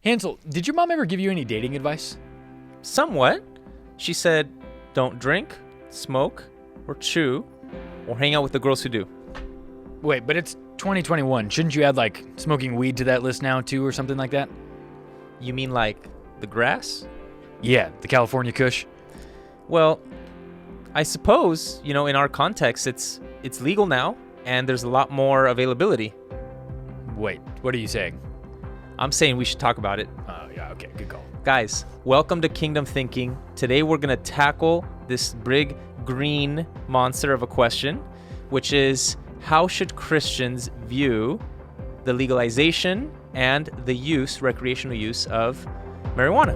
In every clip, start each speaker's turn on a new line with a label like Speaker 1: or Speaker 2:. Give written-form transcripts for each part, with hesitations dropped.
Speaker 1: Hansel, did your mom ever give you any dating advice?
Speaker 2: Somewhat. She said, don't drink, smoke, or chew, or hang out with the girls who do.
Speaker 1: Wait, but it's 2021. Shouldn't you add, like, smoking weed to that list now, too, or something like that?
Speaker 2: You mean like the grass?
Speaker 1: Yeah, the California Kush.
Speaker 2: Well, I suppose, in our context, it's legal now, and there's a lot more availability.
Speaker 1: Wait, what are you saying?
Speaker 2: I'm saying we should talk about it.
Speaker 1: Oh, yeah, okay, good call.
Speaker 2: Guys, welcome to Kingdom Thinking. Today we're going to tackle this big green monster of a question, which is how should Christians view the legalization and the recreational use of marijuana?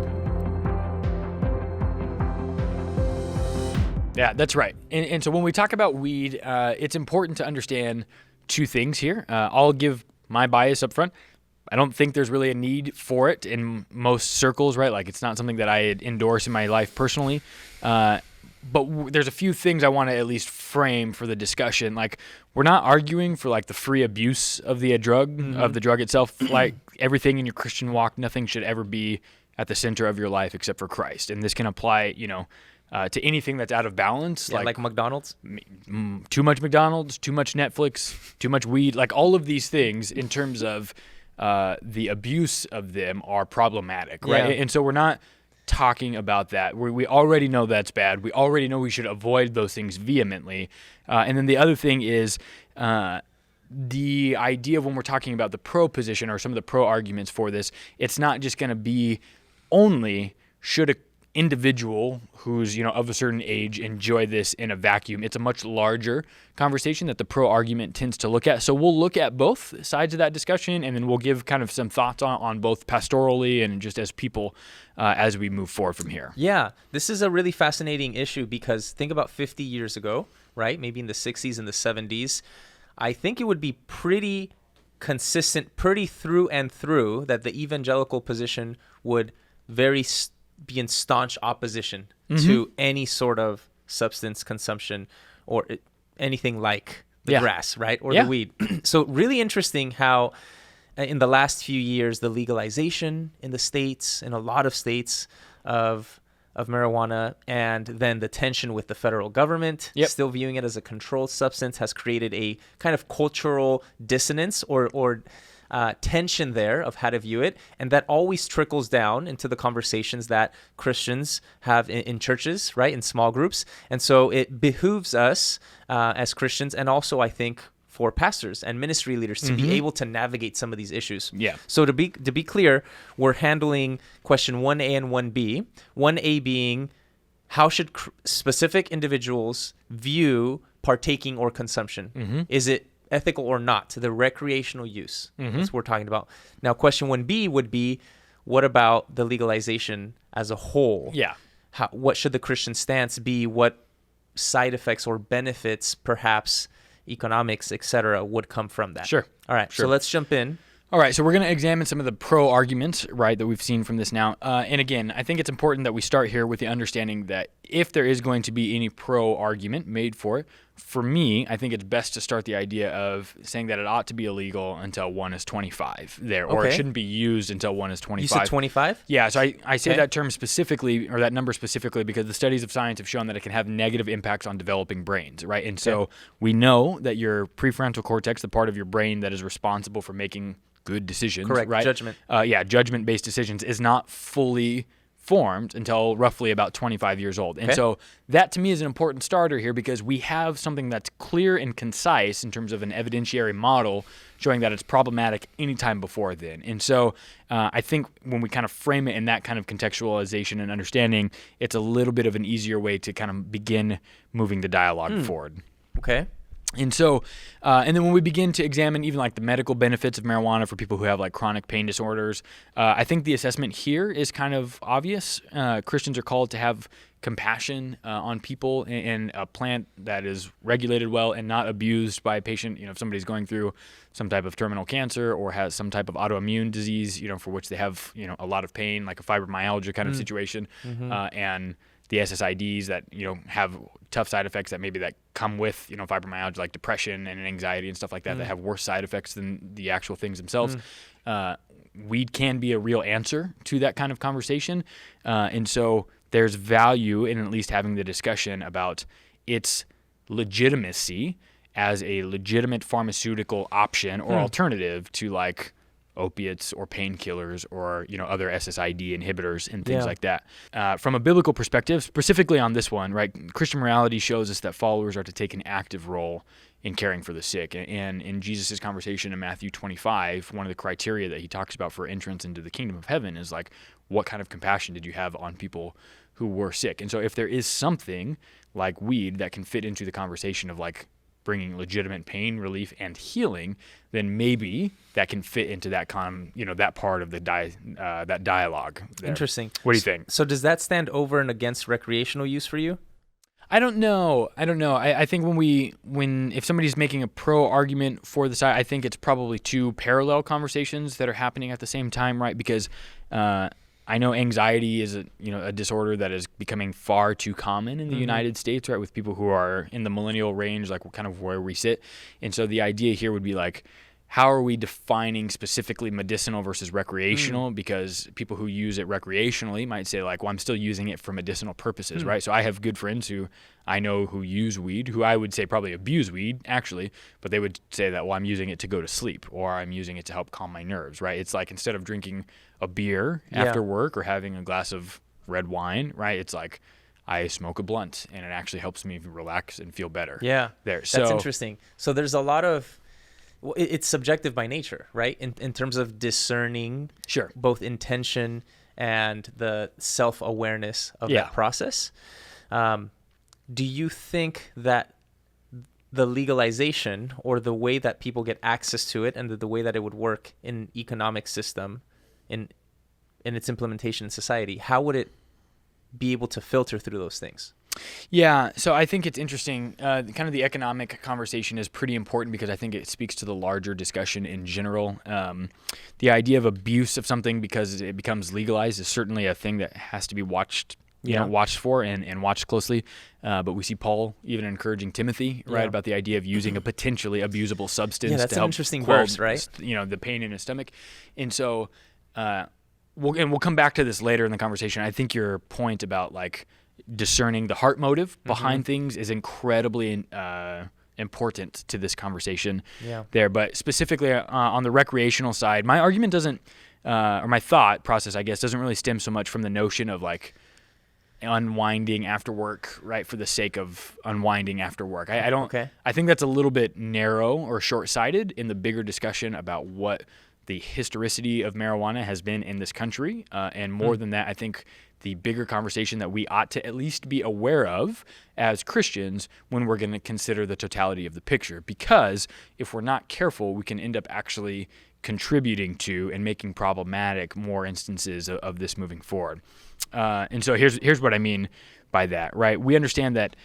Speaker 1: Yeah, that's right. And so when we talk about weed, it's important to understand two things here. I'll give my bias up front. I don't think there's really a need for it in most circles, right? Like, it's not something that I endorse in my life personally. But there's a few things I want to at least frame for the discussion. Like, we're not arguing for, like, the free abuse of the drug, of the drug itself. Like, everything in your Christian walk, nothing should ever be at the center of your life except for Christ. And this can apply, to anything that's out of balance.
Speaker 2: Yeah, like McDonald's?
Speaker 1: Too much McDonald's, too much Netflix, too much weed. Like, all of these things in terms of the abuse of them are problematic, right?
Speaker 2: Yeah.
Speaker 1: And so we're not talking about that. We already know that's bad. We already know we should avoid those things vehemently. And then the other thing is the idea of when we're talking about the pro position or some of the pro arguments for this, it's not just going to be only should a individual who's of a certain age enjoy this in a vacuum. It's a much larger conversation that the pro argument tends to look at. So we'll look at both sides of that discussion, and then we'll give kind of some thoughts on both pastorally and just as people as we move forward from here.
Speaker 2: Yeah, this is a really fascinating issue because think about 50 years ago, right? Maybe in the 60s and the 70s. I think it would be pretty consistent, pretty through and through, that the evangelical position would be in staunch opposition to any sort of substance consumption or anything like the grass, right? Or the weed. So really interesting how in the last few years, the legalization in the states, in a lot of states of marijuana, and then the tension with the federal government, still viewing it as a controlled substance, has created a kind of cultural dissonance or tension there of how to view it. And that always trickles down into the conversations that Christians have in churches, right? In small groups. And so it behooves us as Christians, and also I think for pastors and ministry leaders to be able to navigate some of these issues.
Speaker 1: Yeah.
Speaker 2: So to be clear, we're handling question 1A and 1B. 1A being how should specific individuals view partaking or consumption? Is it ethical or not, the recreational use? That's what we're talking about. Now, question 1B would be, what about the legalization as a whole?
Speaker 1: Yeah.
Speaker 2: What should the Christian stance be? What side effects or benefits, perhaps economics, etc., would come from that?
Speaker 1: Sure.
Speaker 2: All right.
Speaker 1: Sure.
Speaker 2: So let's jump in.
Speaker 1: All right, so we're going to examine some of the pro arguments, right, that we've seen from this now. And again, I think it's important that we start here with the understanding that if there is going to be any pro argument made for it, for me, I think it's best to start the idea of saying that it ought to be illegal until one is 25 there, or it shouldn't be used until one is 25.
Speaker 2: You said 25?
Speaker 1: Yeah, so I say that term specifically, or that number specifically, because the studies of science have shown that it can have negative impacts on developing brains, right? And so we know that your prefrontal cortex, the part of your brain that is responsible for making good decisions,
Speaker 2: correct,
Speaker 1: right?
Speaker 2: Judgment.
Speaker 1: Judgment-based decisions is not fully formed until roughly about 25 years old. And so that to me is an important starter here, because we have something that's clear and concise in terms of an evidentiary model showing that it's problematic anytime before then. And so I think when we kind of frame it in that kind of contextualization and understanding, it's a little bit of an easier way to kind of begin moving the dialogue forward.
Speaker 2: Okay.
Speaker 1: And so, and then when we begin to examine even like the medical benefits of marijuana for people who have like chronic pain disorders, I think the assessment here is kind of obvious. Christians are called to have compassion on people in a plant that is regulated well and not abused by a patient. If somebody's going through some type of terminal cancer or has some type of autoimmune disease, for which they have, a lot of pain, like a fibromyalgia kind of situation, and the SSIDs that, have tough side effects that come with, fibromyalgia, like depression and anxiety and stuff like that, that have worse side effects than the actual things themselves. weed can be a real answer to that kind of conversation. And so there's value in at least having the discussion about its legitimacy as a legitimate pharmaceutical option or alternative to like opiates or painkillers or other SSID inhibitors and things like that. From a biblical perspective, specifically on this one, right? Christian morality shows us that followers are to take an active role in caring for the sick. And in Jesus' conversation in Matthew 25, one of the criteria that he talks about for entrance into the kingdom of heaven is like, what kind of compassion did you have on people who were sick? And so if there is something like weed that can fit into the conversation of like bringing legitimate pain relief and healing, then maybe that can fit into that that part of the that dialogue there.
Speaker 2: Interesting.
Speaker 1: What do you think?
Speaker 2: So does that stand over and against recreational use for you?
Speaker 1: I don't know. I think if somebody's making a pro argument for the side, I think it's probably two parallel conversations that are happening at the same time, right? Because I know anxiety is a disorder that is becoming far too common in the United States, right? With people who are in the millennial range, like kind of where we sit. And so the idea here would be like, how are we defining specifically medicinal versus recreational? Because people who use it recreationally might say like, well, I'm still using it for medicinal purposes, right? So I have good friends who I know who use weed, who I would say probably abuse weed actually, but they would say that, well, I'm using it to go to sleep or I'm using it to help calm my nerves, right? It's like instead of drinking a beer after work or having a glass of red wine, right? It's like I smoke a blunt and it actually helps me relax and feel better.
Speaker 2: Yeah,
Speaker 1: that's
Speaker 2: interesting. So there's a lot of, it's subjective by nature, right? In terms of discerning both intention and the self-awareness of that process. Do you think that the legalization or the way that people get access to it and the way that it would work in economic system in its implementation in society, how would it be able to filter through those things?
Speaker 1: Yeah, so I think it's interesting. Kind of the economic conversation is pretty important because I think it speaks to the larger discussion in general. The idea of abuse of something because it becomes legalized is certainly a thing that has to be watched, watched for and watched closely. But we see Paul even encouraging Timothy, right, about the idea of using a potentially abusable substance
Speaker 2: that's
Speaker 1: to
Speaker 2: an
Speaker 1: help
Speaker 2: interesting
Speaker 1: quell,
Speaker 2: verse, right?
Speaker 1: The pain in his stomach. And so we'll come back to this later in the conversation. I think your point about like discerning the heart motive behind things is incredibly important to this conversation there. But specifically on the recreational side, my argument doesn't, or my thought process, I guess, doesn't really stem so much from the notion of like unwinding after work, right, for the sake of unwinding after work. I don't. Okay. I think that's a little bit narrow or short-sighted in the bigger discussion about what the historicity of marijuana has been in this country, and more than that, I think the bigger conversation that we ought to at least be aware of as Christians when we're going to consider the totality of the picture. Because if we're not careful, we can end up actually contributing to and making problematic more instances of this moving forward. And so here's what I mean by that, right? We understand that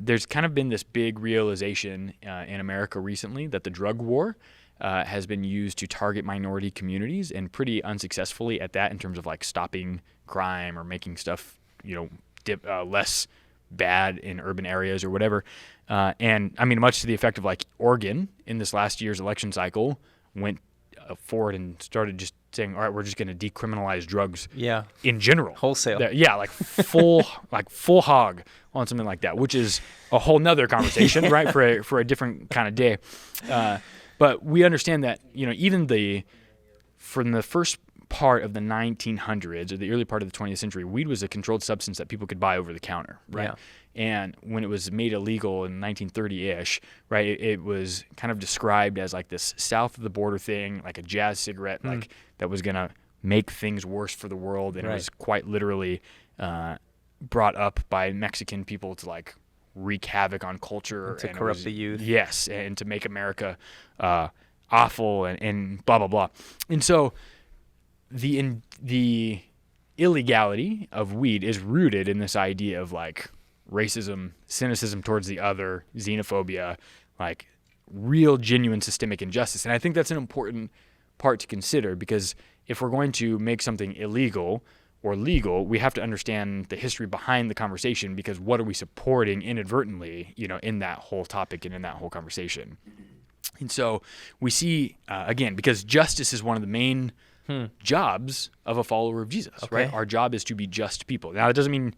Speaker 1: there's kind of been this big realization in America recently that the drug war has been used to target minority communities, and pretty unsuccessfully at that in terms of like stopping crime or making stuff, less bad in urban areas or whatever. And I mean, much to the effect of like Oregon in this last year's election cycle went forward and started just saying, all right, we're just going to decriminalize drugs in general.
Speaker 2: Wholesale.
Speaker 1: Like full hog on something like that, which is a whole nother conversation, right? For a different kind of day. But we understand that, even from the first part of the 1900s or the early part of the 20th century, weed was a controlled substance that people could buy over the counter, right? Yeah. And when it was made illegal in 1930-ish, right, it was kind of described as like this south of the border thing, like a jazz cigarette, like that was going to make things worse for the world. And it was quite literally brought up by Mexican people to like wreak havoc on culture.
Speaker 2: And to corrupt the youth.
Speaker 1: Yes, and to make America awful and blah, blah, blah. And so the illegality of weed is rooted in this idea of like racism, cynicism towards the other, xenophobia, like real genuine systemic injustice. And I think that's an important part to consider, because if we're going to make something illegal or legal, we have to understand the history behind the conversation, because what are we supporting inadvertently, in that whole topic and in that whole conversation. And so we see, again, because justice is one of the main jobs of a follower of Jesus, right? Our job is to be just people. Now, it doesn't mean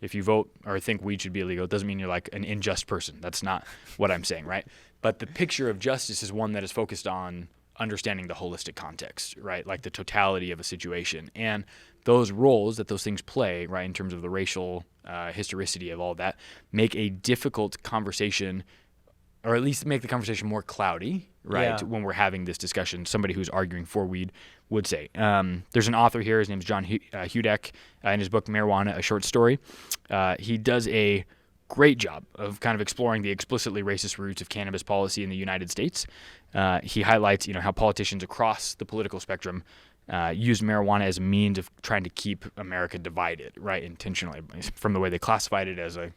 Speaker 1: if you vote or think weed should be illegal, it doesn't mean you're like an unjust person. That's not what I'm saying, right? But the picture of justice is one that is focused on understanding the holistic context, right? Like the totality of a situation. And those roles that those things play, right, in terms of the racial historicity of all that, make a difficult conversation, or at least make the conversation more cloudy, right, when we're having this discussion. Somebody who's arguing for weed would say. There's an author here. His name's John Hudak. In his book, Marijuana, A Short Story, he does a great job of kind of exploring the explicitly racist roots of cannabis policy in the United States. He highlights, how politicians across the political spectrum used marijuana as a means of trying to keep America divided, right, intentionally, from the way they classified it as a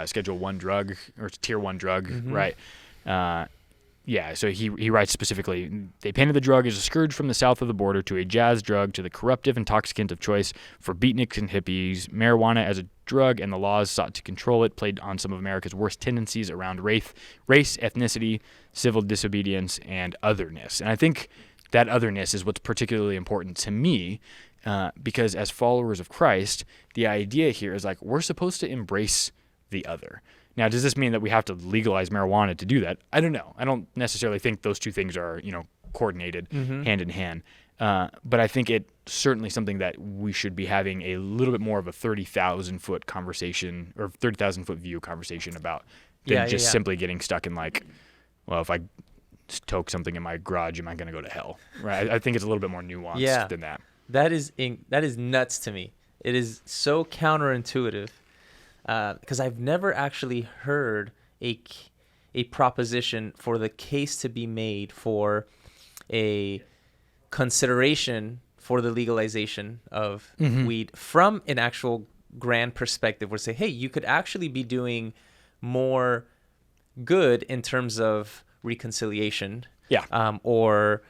Speaker 1: Schedule 1 drug or Tier 1 drug, right? So he writes specifically, they painted the drug as a scourge from the south of the border to a jazz drug to the corruptive intoxicant of choice for beatniks and hippies. Marijuana as a drug and the laws sought to control it played on some of America's worst tendencies around race, ethnicity, civil disobedience, and otherness. And I think that otherness is what's particularly important to me because as followers of Christ, the idea here is like we're supposed to embrace the other. Now, does this mean that we have to legalize marijuana to do that? I don't know. I don't necessarily think those two things are, coordinated hand in hand. But I think it's certainly something that we should be having a little bit more of a 30,000-foot conversation or 30,000-foot view conversation about than simply getting stuck in like, well, if I toke something in my garage, am I going to go to hell? Right? I think it's a little bit more nuanced than that.
Speaker 2: That is nuts to me. It is so counterintuitive. Because I've never actually heard a proposition for the case to be made for a consideration for the legalization of weed from an actual grand perspective where say, hey, you could actually be doing more good in terms of reconciliation or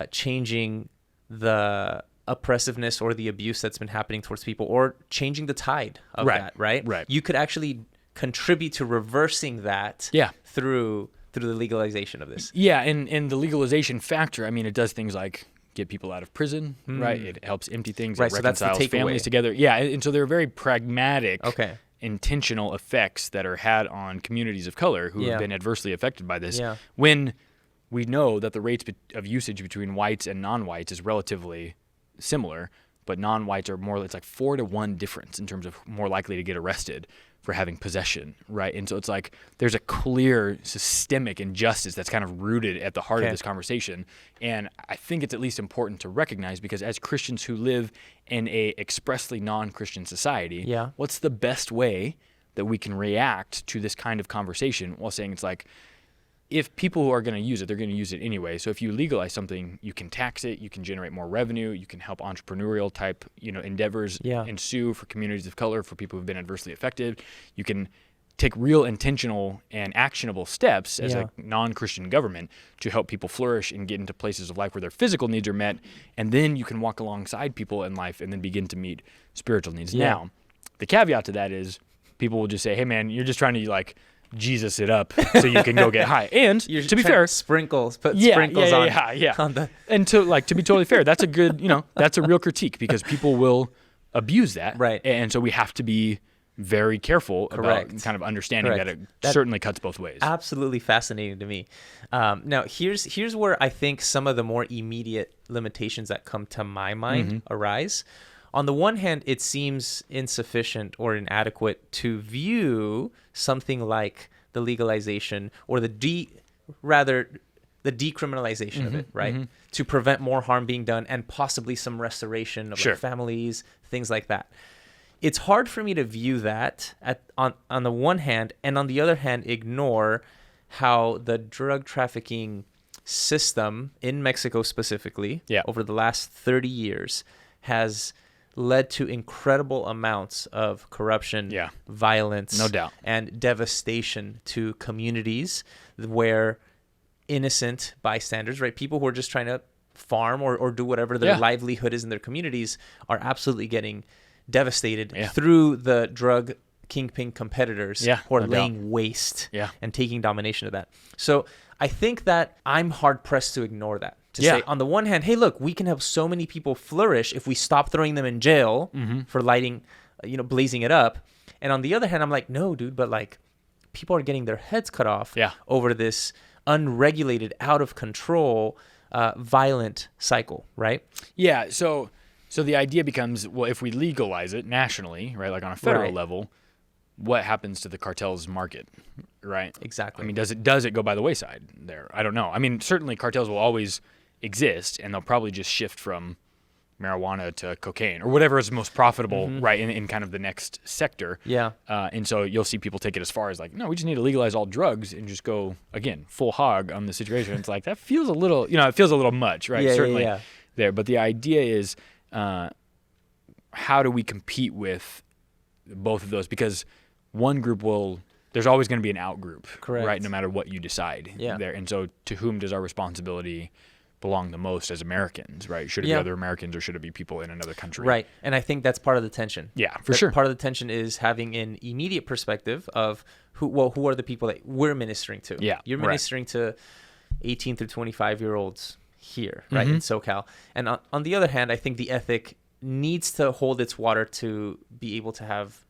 Speaker 2: changing the oppressiveness or the abuse that's been happening towards people or changing the tide of that, right? You could actually contribute to reversing that through the legalization of this.
Speaker 1: Yeah, and the legalization factor, I mean, it does things like get people out of prison, right? It helps empty things, it reconciles families together. Yeah, and so there are very pragmatic, intentional effects that are had on communities of color who have been adversely affected by this. When we know that the rates of usage between whites and non-whites is relatively similar, but non-whites are more, it's like 4-to-1 difference in terms of more likely to get arrested for having possession, right? And so it's like there's a clear systemic injustice that's kind of rooted at the heart of this conversation. And I think it's at least important to recognize because as Christians who live in a expressly non-Christian society, what's the best way that we can react to this kind of conversation while saying it's like, if people who are going to use it, they're going to use it anyway. So if you legalize something, you can tax it, you can generate more revenue, you can help entrepreneurial type, endeavors ensue for communities of color, for people who've been adversely affected. You can take real intentional and actionable steps as a non-Christian government to help people flourish and get into places of life where their physical needs are met. And then you can walk alongside people in life and then begin to meet spiritual needs. Now, the caveat to that is people will just say, hey man, you're just trying to like Jesus it up so you can go get high. And to be fair,
Speaker 2: sprinkles on the
Speaker 1: and to be totally fair, that's a good, that's a real critique because people will abuse that.
Speaker 2: Right.
Speaker 1: And so we have to be very careful about kind of understanding that it certainly cuts both ways.
Speaker 2: Absolutely fascinating to me. Now here's where I think some of the more immediate limitations that come to my mind arise. On the one hand, it seems insufficient or inadequate to view something like the legalization or the decriminalization of it, right? To prevent more harm being done and possibly some restoration of like families, things like that. It's hard for me to view that on the one hand, and on the other hand, ignore how the drug trafficking system in Mexico specifically over the last 30 years has led to incredible amounts of corruption, violence,
Speaker 1: no doubt,
Speaker 2: and devastation to communities where innocent bystanders, right, people who are just trying to farm or do whatever their livelihood is in their communities are absolutely getting devastated through the drug kingpin competitors who are laying waste and taking domination of that. So I think that I'm hard-pressed to ignore that, to say, on the one hand, hey, look, we can help so many people flourish if we stop throwing them in jail for lighting, blazing it up. And on the other hand, I'm like, no, dude, but like people are getting their heads cut off over this unregulated, out of control, violent cycle, right?
Speaker 1: Yeah. So the idea becomes, well, if we legalize it nationally, right, like on a federal level, what happens to the cartel's market, right?
Speaker 2: Exactly.
Speaker 1: I mean, does it go by the wayside there? I don't know. I mean, certainly cartels will always exist, and they'll probably just shift from marijuana to cocaine or whatever is most profitable, right, in kind of the next sector.
Speaker 2: Yeah.
Speaker 1: And so you'll see people take it as far as like, no, we just need to legalize all drugs and just go, again, full hog on the situation. It's like, that feels a little, it feels a little much, right? Certainly there. But the idea is, how do we compete with both of those? Because one group there's always going to be an out group, right? No matter what you decide there. And so to whom does our responsibility belong the most as Americans, right? Should it be other Americans or should it be people in another country?
Speaker 2: Right. And I think that's part of the tension.
Speaker 1: Yeah, for sure.
Speaker 2: Part of the tension is having an immediate perspective of who are the people that we're ministering to.
Speaker 1: Yeah.
Speaker 2: You're ministering to 18 through 25-year-olds here, right, in SoCal. And on the other hand, I think the ethic needs to hold its water to be able to have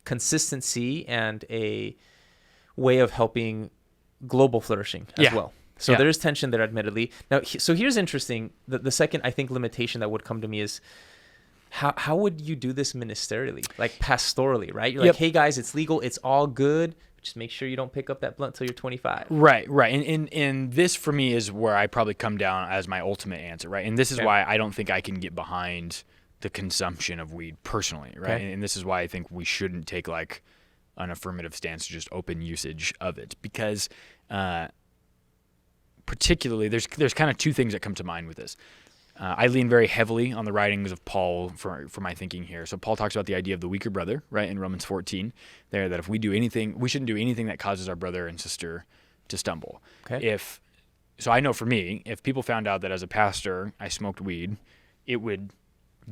Speaker 2: consistency and a way of helping global flourishing as well. So there is tension there, admittedly. Now, so here's interesting. The second, I think, limitation that would come to me is how would you do this ministerially, like pastorally, right? You're like, hey, guys, it's legal. It's all good. Just make sure you don't pick up that blunt till you're 25.
Speaker 1: Right. And this, for me, is where I probably come down as my ultimate answer, right? And this is why I don't think I can get behind the consumption of weed personally, right? And this is why I think we shouldn't take like an affirmative stance to just open usage of it, because particularly there's kind of two things that come to mind with this. I lean very heavily on the writings of Paul for my thinking here. So Paul talks about the idea of the weaker brother, right, in Romans 14, there, that if we do anything, we shouldn't do anything that causes our brother and sister to stumble. So I know for me, if people found out that as a pastor I smoked weed, it would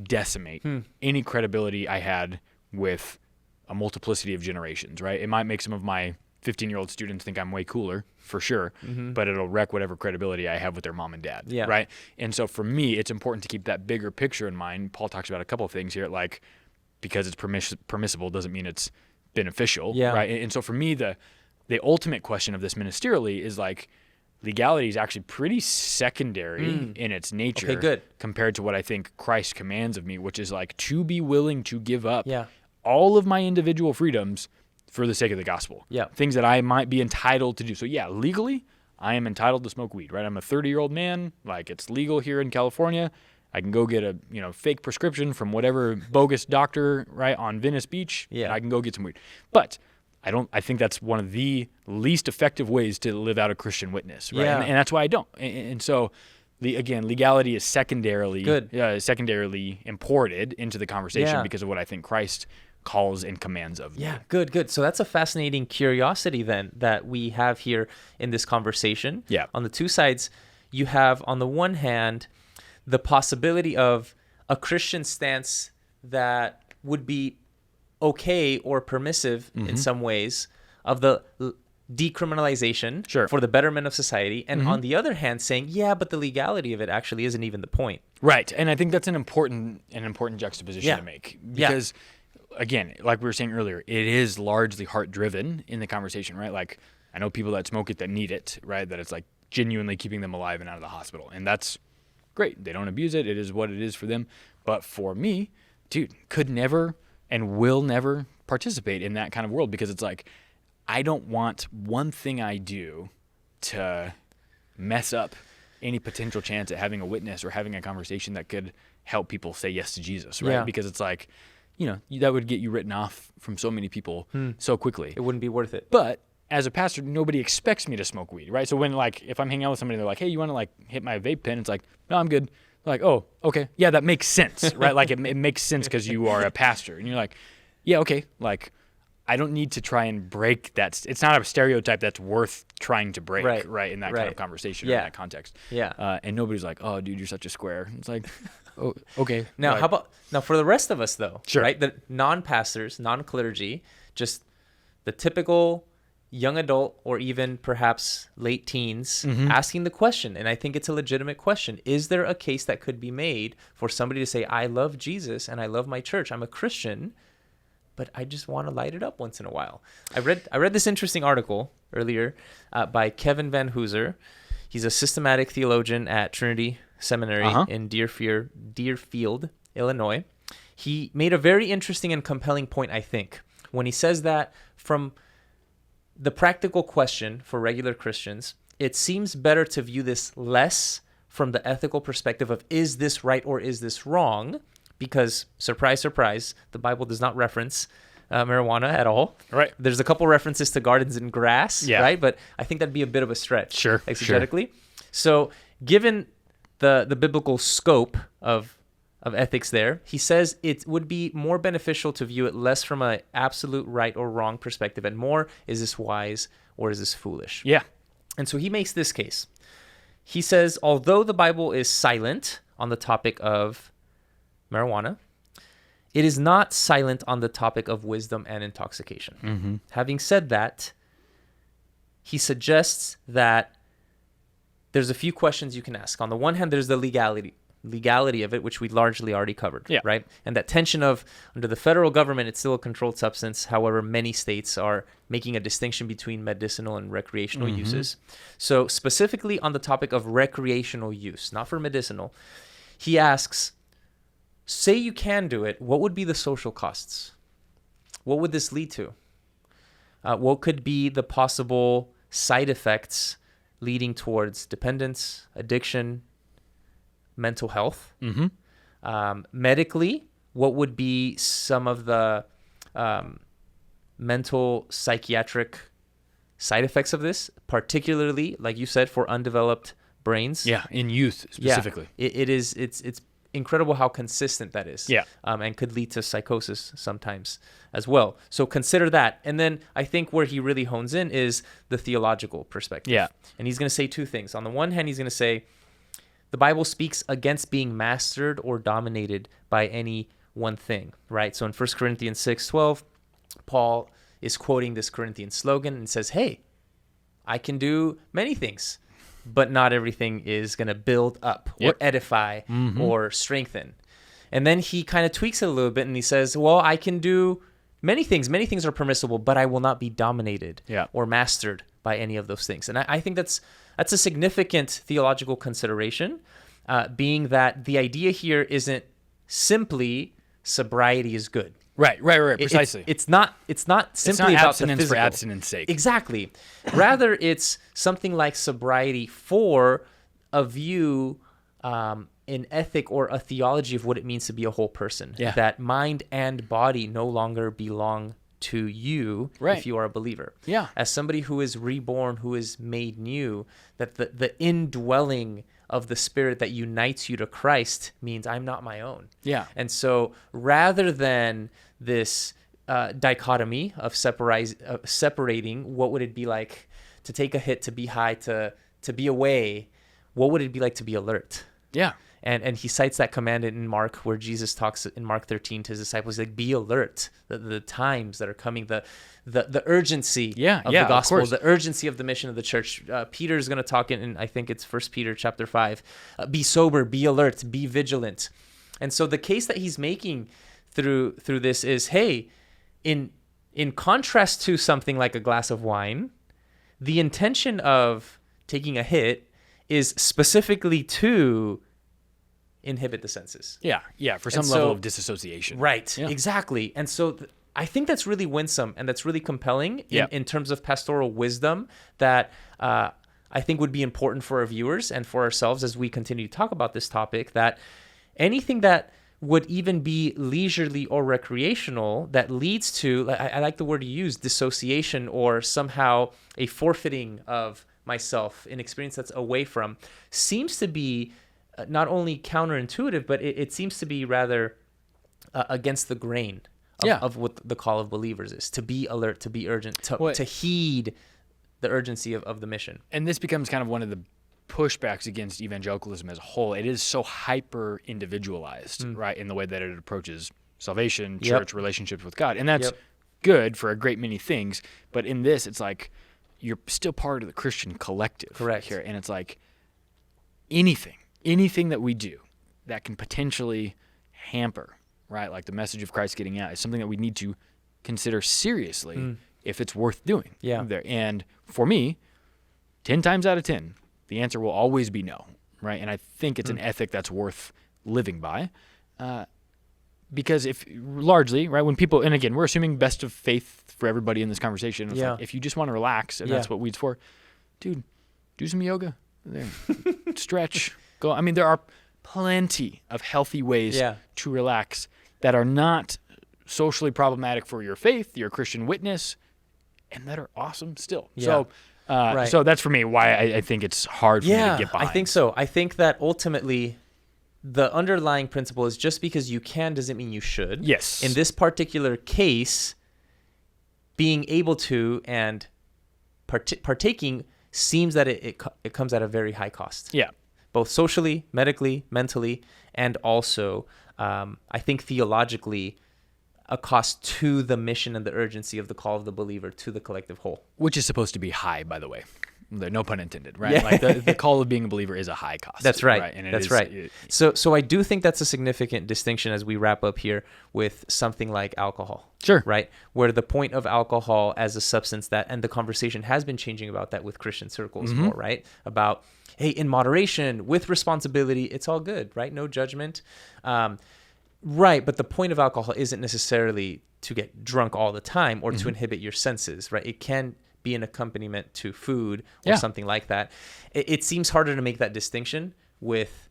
Speaker 1: decimate any credibility I had with a multiplicity of generations, right? It might make some of my 15-year-old students think I'm way cooler, for sure, but it'll wreck whatever credibility I have with their mom and dad, right? And so for me, it's important to keep that bigger picture in mind. Paul talks about a couple of things here, like because it's permissible doesn't mean it's beneficial, right? And so for me, the ultimate question of this ministerially is like, legality is actually pretty secondary in its nature compared to what I think Christ commands of me, which is like to be willing to give up all of my individual freedoms for the sake of the gospel. Things that I might be entitled to do. So legally, I am entitled to smoke weed, right? I'm a 30-year-old man. Like, it's legal here in California. I can go get a fake prescription from whatever bogus doctor, right, on Venice Beach. And I can go get some weed. But I think that's one of the least effective ways to live out a Christian witness, right? And that's why I don't. And so, legality is secondarily imported into the conversation because of what I think Christ calls and commands of me.
Speaker 2: Good. So that's a fascinating curiosity then that we have here in this conversation. On the two sides, you have on the one hand the possibility of a Christian stance that would be okay or permissive in some ways of the decriminalization for the betterment of society, and on the other hand saying, but the legality of it actually isn't even the point.
Speaker 1: Right. And I think that's an important juxtaposition to make, because again, like we were saying earlier, it is largely heart driven in the conversation, right? Like, I know people that smoke it that need it, right? That it's like genuinely keeping them alive and out of the hospital. And that's great. They don't abuse it. It is what it is for them. But for me, dude, could never and will never participate in that kind of world, because it's like, I don't want one thing I do to mess up any potential chance at having a witness or having a conversation that could help people say yes to Jesus, right? Because it's like, that would get you written off from so many people so quickly.
Speaker 2: It wouldn't be worth it.
Speaker 1: But as a pastor, nobody expects me to smoke weed, right? So when, like, if I'm hanging out with somebody, they're like, hey, you want to, like, hit my vape pen? It's like, no, I'm good. Like, oh, okay. Yeah, that makes sense, right? Like, it makes sense because you are a pastor. And you're like, yeah, okay. Like, I don't need to try and break that. It's not a stereotype that's worth trying to break, right? In that kind of conversation or in that context. And nobody's like, oh, dude, you're such a square. It's like, oh, okay.
Speaker 2: Now, how about for the rest of us, though? Right? The non-pastors, non-clergy, just the typical young adult or even perhaps late teens
Speaker 1: Mm-hmm.
Speaker 2: asking the question, and I think it's a legitimate question. Is there a case that could be made for somebody to say, I love Jesus and I love my church, I'm a Christian, but I just want to light it up once in a while? I read this interesting article earlier by Kevin Van Hooser. He's a systematic theologian at Trinity Seminary in Deerfield, Illinois. He made a very interesting and compelling point, I think, when he says that from the practical question for regular Christians, it seems better to view this less from the ethical perspective of, is this right or is this wrong? Because, surprise, surprise, the Bible does not reference marijuana at all.
Speaker 1: Right.
Speaker 2: There's a couple references to gardens and grass, right? But I think that'd be a bit of a stretch, exegetically. So, given the biblical scope of ethics there, he says it would be more beneficial to view it less from an absolute right or wrong perspective and more, is this wise or is this foolish?
Speaker 1: Yeah.
Speaker 2: And so he makes this case. He says, although the Bible is silent on the topic of marijuana, it is not silent on the topic of wisdom and intoxication.
Speaker 1: Mm-hmm.
Speaker 2: Having said that, he suggests that there's a few questions you can ask. On the one hand, there's the legality of it, which we largely already covered, right? And that tension of, under the federal government, it's still a controlled substance. However, many states are making a distinction between medicinal and recreational uses. So specifically on the topic of recreational use, not for medicinal, he asks, say you can do it, what would be the social costs? What would this lead to? What could be the possible side effects leading towards dependence, addiction, mental health? Medically, what would be some of the mental psychiatric side effects of this, particularly, like you said, for undeveloped brains?
Speaker 1: Yeah, in youth specifically.
Speaker 2: Yeah, it's incredible how consistent that is.
Speaker 1: Yeah.
Speaker 2: And could lead to psychosis sometimes as well. So consider that. And then I think where he really hones in is the theological perspective.
Speaker 1: Yeah.
Speaker 2: And he's going to say two things. On the one hand, he's going to say, the Bible speaks against being mastered or dominated by any one thing, right? So in 1 Corinthians 6:12, Paul is quoting this Corinthian slogan and says, hey, I can do many things, but not everything is going to build up or edify or strengthen. And then he kind of tweaks it a little bit and he says, well, I can do many things. Many things are permissible, but I will not be dominated or mastered by any of those things. And I think that's a significant theological consideration, being that the idea here isn't simply sobriety is good.
Speaker 1: Right, precisely.
Speaker 2: It's not simply about
Speaker 1: abstinence
Speaker 2: the physical.
Speaker 1: for abstinence sake.
Speaker 2: Exactly. Rather, it's something like sobriety for a view, an ethic or a theology of what it means to be a whole person.
Speaker 1: Yeah.
Speaker 2: That mind and body no longer belong to you if you are a believer.
Speaker 1: Yeah.
Speaker 2: As somebody who is reborn, who is made new, that the indwelling of the Spirit that unites you to Christ means I'm not my own. Yeah. And so rather than this dichotomy of separating, what would it be like to take a hit, to be high, to be away? What would it be like to be alert? Yeah. And he cites that command in Mark, where Jesus talks in Mark 13 to his disciples, like, be alert, the times that are coming, the urgency of the gospel, the urgency of the mission of the church. Peter is going to talk in I think it's 1 Peter chapter 5, be sober, be alert, be vigilant. And so the case that he's making through this is, hey, in contrast to something like a glass of wine, the intention of taking a hit is specifically to inhibit the senses.
Speaker 1: Yeah, for some level of disassociation.
Speaker 2: Right, exactly. And so I think that's really winsome and that's really compelling in terms of pastoral wisdom that I think would be important for our viewers and for ourselves as we continue to talk about this topic, that anything that would even be leisurely or recreational that leads to, I like the word you use, dissociation, or somehow a forfeiting of myself, an experience that's away from, seems to be not only counterintuitive, but it seems to be rather against the grain of what the call of believers is, to be alert, to be urgent, to heed the urgency of the mission.
Speaker 1: And this becomes kind of one of the pushbacks against evangelicalism as a whole. It is so hyper individualized, right, in the way that it approaches salvation, church, relationships with God. And that's good for a great many things. But in this, it's like you're still part of the Christian collective.
Speaker 2: Correct.
Speaker 1: Here. And it's like anything that we do that can potentially hamper, right, like the message of Christ getting out is something that we need to consider seriously if it's worth doing.
Speaker 2: Yeah.
Speaker 1: And for me, 10 times out of 10, the answer will always be no, right? And I think it's an ethic that's worth living by. Because if largely, right, when people, and again, we're assuming best of faith for everybody in this conversation. It's like, if you just want to relax, and that's what weed's for, dude, do some yoga, there, stretch, go. I mean, there are plenty of healthy ways to relax that are not socially problematic for your faith, your Christian witness, and that are awesome still. So, so that's for me why I think it's hard for me to get behind.
Speaker 2: I think so. I think that ultimately the underlying principle is just because you can doesn't mean you should.
Speaker 1: Yes.
Speaker 2: In this particular case, being able to and partaking seems that it comes at a very high cost.
Speaker 1: Yeah.
Speaker 2: Both socially, medically, mentally, and also, I think theologically, a cost to the mission and the urgency of the call of the believer to the collective whole.
Speaker 1: Which is supposed to be high, by the way. No pun intended, right? Yeah. Like the call of being a believer is a high cost.
Speaker 2: That's right.
Speaker 1: And
Speaker 2: that's right. So I do think that's a significant distinction as we wrap up here with something like alcohol.
Speaker 1: Sure.
Speaker 2: Right? Where the point of alcohol as a substance that, and the conversation has been changing about that with Christian circles more, right? About, hey, in moderation, with responsibility, it's all good, right? No judgment. Right, but the point of alcohol isn't necessarily to get drunk all the time or to inhibit your senses, right? It can be an accompaniment to food or something like that. It seems harder to make that distinction with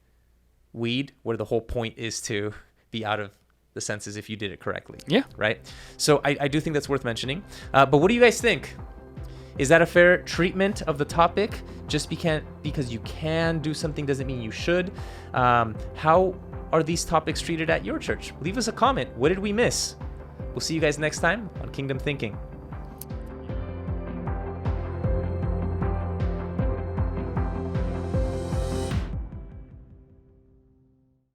Speaker 2: weed, where the whole point is to be out of the senses if you did it correctly.
Speaker 1: Yeah.
Speaker 2: Right? So I do think that's worth mentioning. But what do you guys think? Is that a fair treatment of the topic? Just because you can do something doesn't mean you should. How are these topics treated at your church? Leave us a comment. What did we miss? We'll see you guys next time on Kingdom Thinking.